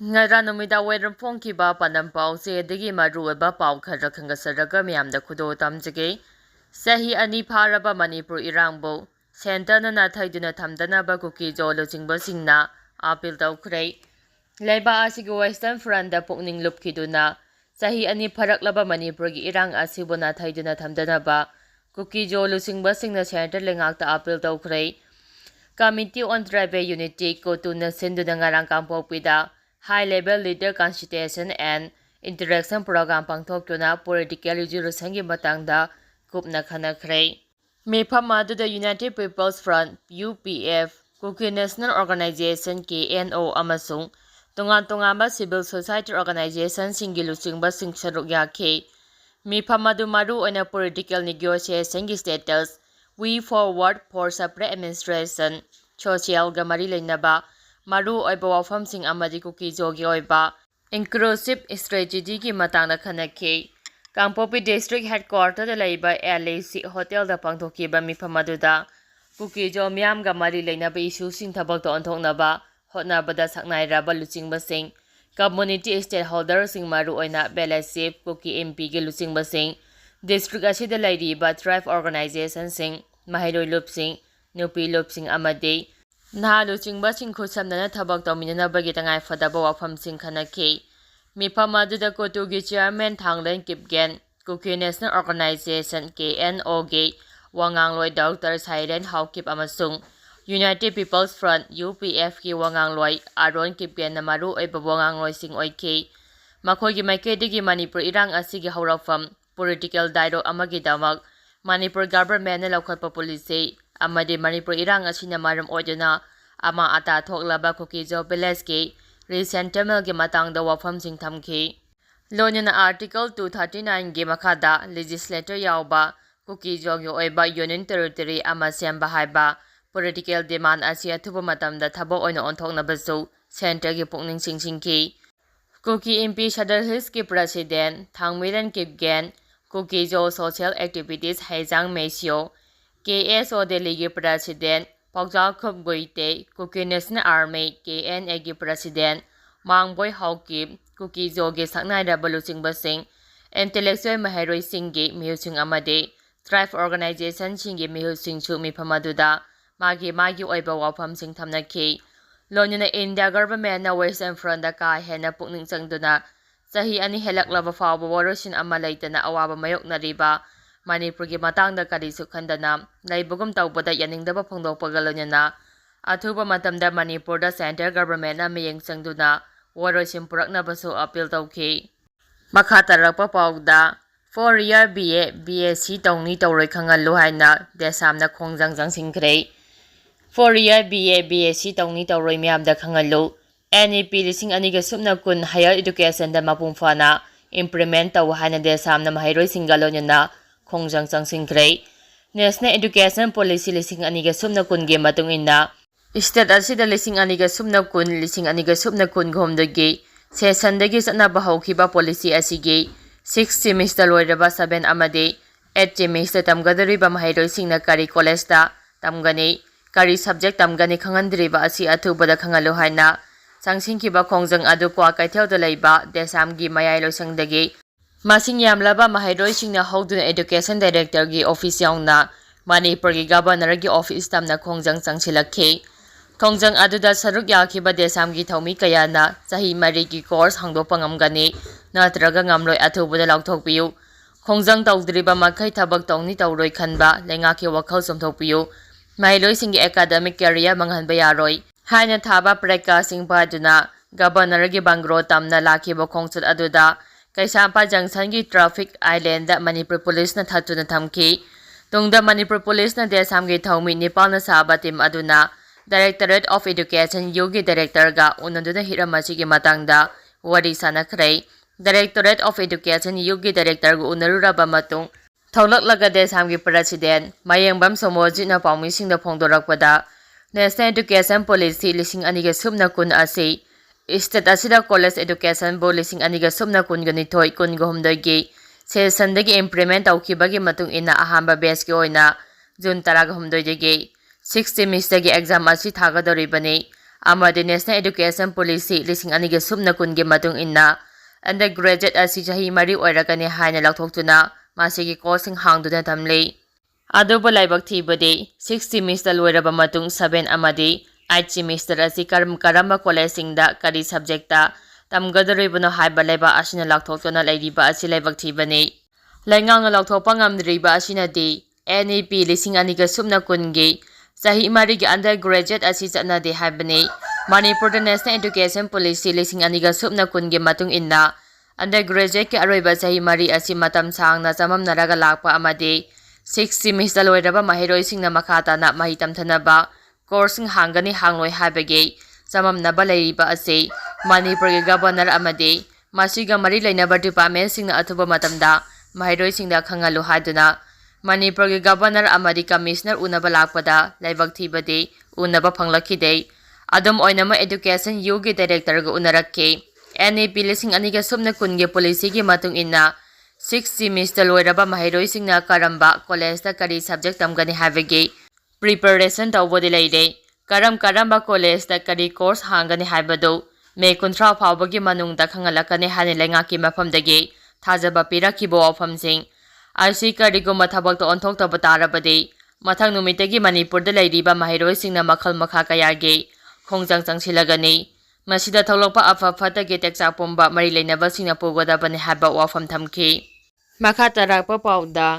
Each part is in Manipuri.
Ngara numida wedram phongki ba panam pau se degi maru ba pau khara khangasaraga miyamda khudo tamjage sahi ani pharaba manipur irangbo center na thaiduna thamdana ba Kuki Zo Nupi singna appeal tawkhre leiba asigi western front da pukning lupkhiduna sahi ani pharaklaba manipur gi irang asibona thaiduna thamdana ba Kuki Zo Nupi singna center lengakta appeal tawkhre Committee on Tribal Unity ko tuna sinduna ngarang kampokpida High Level Leader Consultation and Interaction Program pangthoktuna political resolution gi matangda kupna khanakhrei mifam aduda United People's Front UPF Kuki National Organization KNO amasung tongan-tongamba civil society organization singi luchingba sing saruk yakhe mifam adu maru oina political negotiation gi status We Forward for Separate Administration social ga mari leinaba maru oiba wafamsing amadi Kuki Zo gi oiba inclusive strategy gi matangda khanakhe Kangpopi district headquarter da laiba LAC hotel da pangthokiba mifam aduda Kuki Zo miyam ga mari leinaba issue sing thabak to onthoknaba hotnabada saknairaba luchingba sing community stakeholder sing maru oina fellowship Kuki MP gi luchingba sing district asida lairiba tribe organization sing mahairoi lupsing nupi lupsing amade na luchingba sing khusamna thabak tawminana bagi tangai fadaba wafam sing khanakhe mifam aduda kotugi chairman thanglen kipgen Kuki National Organization KNO ge wangangloi Dr. Silent Haukip amasung United People's Front UPF ki wangangloi Aron Kipgen na maru oiba wangangloi sing oike makhogi maikedi gi Manipur irang asigi haurafam political dialogue amagi damak Manipur government na laukhatpa policy amadi Manipur irang asina maram oiduna ama ata thoklaba Kuki Zo village ki recent tamil gi matangda wafam sing thamkhi lonya article 239 gi makhada legislator yawba Kuki Zo gi oiba union territory ama semba haiba political demand asia thuba matamda thabo oina onthokna basu center gi pukning singki Kuki MP Sadar Hills ki president Thangmiran Kipgen Kuki Zo social activities haijang mesio KSO Delhi gi president Paukjal Khup Goite Kuki National Army KNA gi president Mangboy Haukip Kuki Zo gi saknaira baluching basing intellectual mahairoi singgi mihusing amade tribe organization singi mihusing chu mifam aduda magi oiba wafam sing thamnakhi lonyana India government na western front da ka hena pukning changduna sahi ani helaklaba fawba warosin ama leitana awaba mayoknariba Manipur gi matangda karisu khandana laibugum tawbada yaningdaba phongdokpaga lonyana athuba matamda Manipur da center government na miyeng changduna warosin puraknabasu appeal tawkhi makha tarakpa pawda 4-year BA BSc tawni tawroi khangalu haina desamna khongjang singkhrei 4-year BA BSc tawni tawroi miyamda khangalu NEP lising aniga subna kun higher education da mapungfana implement taw haina desamna mahairoi singalonyana khongjang singkhrei National Education Policy lising aniga subna kun ge matung inna state asida lising aniga subna kun gomdagi session dagi satnaba hawkhiba policy asigi 6 semester loiraba 7 amade 8 semester tamgadariba mahairoi singna kari college da tamgani kari subject tamgani khangandriba asi athubada khangalu haina sangsinkiba khongjang adu kwa kaithauda leiba desamgi mayai loisangdagi masing yamlaba mahairoi singna hawduna education director gi office yaungna Manipur gi governor gi office tamna khongjang changsilakhi khongjang aduda saruk yakhiba desamgi thaumi kayana sahi mari gi course hangdopa ngamgani natraga ngamloi athubada laukthokpiu khongjang tawdriba makhai thabak tawni tawroi khanba lengaki wakhal somthokpiu mailoi singi academic career manghanba yaroi haina thaba preka singpa duna governor gi bangro tamna lakhiba khongchut aduda Kaisampa junction gi traffic island da Manipur police na thatuna thamki tungda Manipur police na desam gi thaumi nepal na saba team aduna Directorate of Education Yogi Director ga unaduna hiramachi gi matangda wari sanakhrei Directorate of Education Yogi Director gu unaruraba matung tholaklaga desam gi president mayengbam somoji na paumi singda phongdorakpada National Education Policy lising aniga subna kun asi state asida college education bo lising aniga subna kun gani thoi kun gomdagi session dagi implement awkhibagi matung ina ahamba batch gi oina June 13 dagi 6 semester gi exam asi thagadoribani amadi National Education Policy lising aniga subna kungi matung inna undergraduate asi chahi mari oiragani haina lauthoktuna masigi course hangduna tamli aduba laibak thibadi 6 semester loiraba matung 7 amadi 8 semester asi karamba college singda kari subject ta tamgadoribano haiba laiba asina lauthoktuna lairiba asi laibak thibani laingang lauthopa ngamdriba asina di NEP lising aniga subna kungi sahi mari gi undergraduate asi chana de haibani Manipur National Education Policy lising aniga subna kungi matung inna undergraduate ke aroiba sahi mari asi matam sangna chamam naraga lakpa amadi 6 semester loiraba mahiroi singna makhata na mahitam thanaba course hangani hangloi haibage chamam naba leiriba ase Manipur ge governor amadi masiga mari lainaba department singna athuba matamda mahiroi singda khangalu haduna Manipur ge governor amadi commissioner unaba lakpada laibak thibade unaba phanglakide adum oinama education yogi director ga unarakke NEP lising aniga subna kunge policy gi matung inna 6 semester loiraba mahiroi singna karamba college da kari subject tamgani habege preparation tawbodi leide karamba college da kari course hangani habado me kuntra phawbagi manungda khangalakane hane lengaki mafamdagi thajaba pirakibo wafamsing asi karigo mathabak to onthok to batarabadi mathang numitagi Manipur da leiriba mahiroi singna makhal makha kayage khongjang changsilagani masida tholokpa afa phata ge teksa pomba mari leinaba singna pogoda bani haba wafam thamki makha tarakpa pauda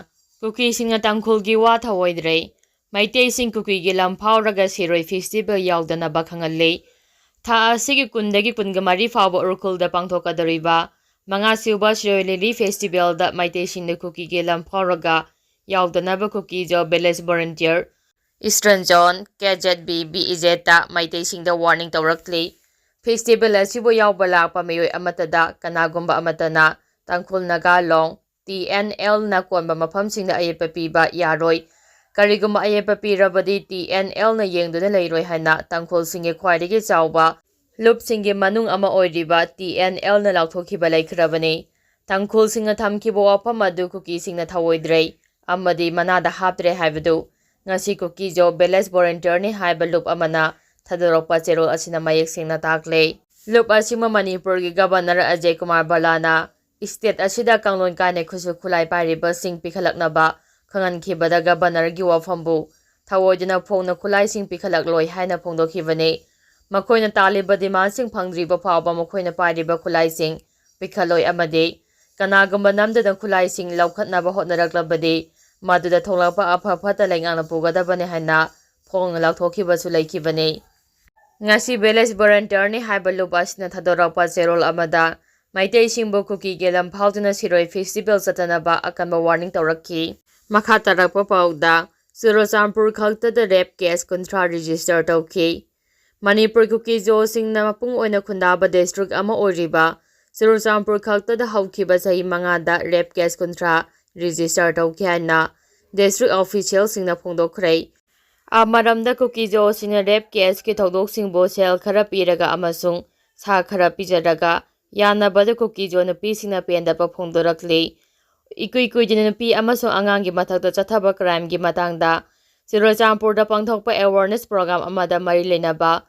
kuki singa tangkhul gi wa thawoidre maitei sing kuki gi lamphau raga siroi festival yaudana ba khangalle tha asigi kundagi kungamari fawa urkul da pangthokadariba manga siuba siroi lili festival da maitei singna kuki gi lamphau raga yaudana ba Kuki Zo village volunteer Eastern Zone Ejat Ejat maitei singda warning tawrakli festival asibo yawba lakpa mayoi amatada kanagumba amatana tangkhul nagalong TNL na konba mafamsingda ayepa piba yaroi karigumba ayepa pirabadi TNL na yengduna leiroi hana tangkhul singe khwaidagi chawba lupsinge manung ama oiriba TNL na lauthokhiba laikhrabani tangkhul singa thamkibo wafam adu Kuki singna thawoidrei amadi manada haptre haibadu ngasi Kuki Zo village volunteer ni haiba loop amana thadorokpa cherol asina mayek singna takle loop asima Manipur gi governor Ajay Kumar Balana state asida kanglon kane khusu khulai pariba sing pikhalaknaba khangan khibada governor gi wafambu thawoidina phongna khulai sing pikhalak loi haina phongdokhibane makhoina taliba demand sing phangdriba phawba makhoina pariba khulai sing pikhaloi amade kanagumba namda khulai sing laukhatnaba hotnaraklabade maduda tholakpa afa phata laingana pugadabane haina phong laukthokhibasu laikhibane ngasi village volunteer ni haiba lubasina thadorakpa cherol amada maitei singbo Kuki gelam phauduna siroi festival chatanaba akanba warning tawrakhi makha tarakpa pauda Churachandpur khakta da rape case kontra register tawki Manipur Kuki Zo singna mapung oina khundaba district ama oiriba Churachandpur khakta da hawkhiba sahi manga da rape case kontra register tawki haina district official singna phongdokhrei amaramda Kuki Zo singna rape case ki thodok singbo sel khara piraga amasung sa khara pijaraga yanabagi Kuki Zo Nupi singna pendapa phongdorakli ikui jina nupi amasung angangi mathakta chathaba crime gi matangda Churachandpur da pangthokpa awareness program amada mari leinaba